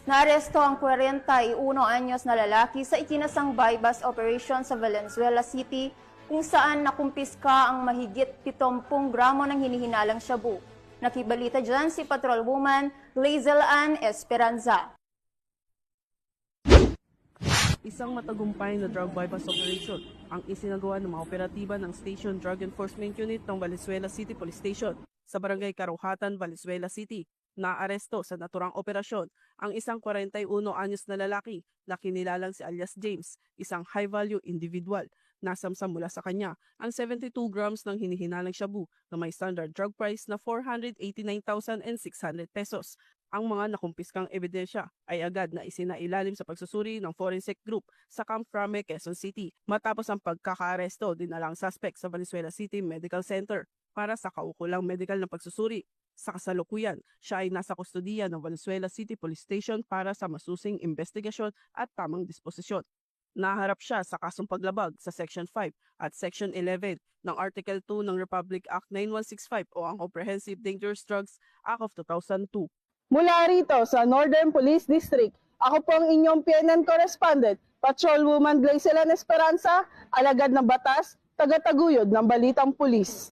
Naaresto ang 41 anyos na lalaki sa ikinasang bypass operation sa Valenzuela City kung saan nakumpiska ang mahigit 70 gramo ng hinihinalang shabu. Nakibalita dyan si Patrolwoman Lazel Ann Esperanza. Isang matagumpay na drug bypass operation ang isinagawa ng mga operatiba ng Station Drug Enforcement Unit ng Valenzuela City Police Station sa Barangay Karuhatan, Valenzuela City. Naaresto sa naturang operasyon ang isang 41 anyos na lalaki na kinilalang si alias James, isang high-value individual. Nasamsam mula sa kanya ang 72 grams ng hinihinalang shabu na may standard drug price na 489,600 pesos. Ang mga nakumpiskang ebidensya ay agad na isinailalim sa pagsusuri ng forensic group sa Camp Crame, Quezon City. Matapos ang pagkakaaresto, dinala ang suspect sa Valenzuela City Medical Center para sa kaukulang medical na pagsusuri. Sa kasalukuyan, siya ay nasa kustodiya ng Valenzuela City Police Station para sa masusing investigasyon at tamang disposisyon. Naharap siya sa kasong paglabag sa Section 5 at Section 11 ng Article 2 ng Republic Act 9165 o ang Comprehensive Dangerous Drugs Act of 2002. Mula rito sa Northern Police District, ako po ang inyong PNN correspondent, Patrolwoman Lazel Ann Esperanza, alagad ng batas, tagataguyod ng Balitang Pulis.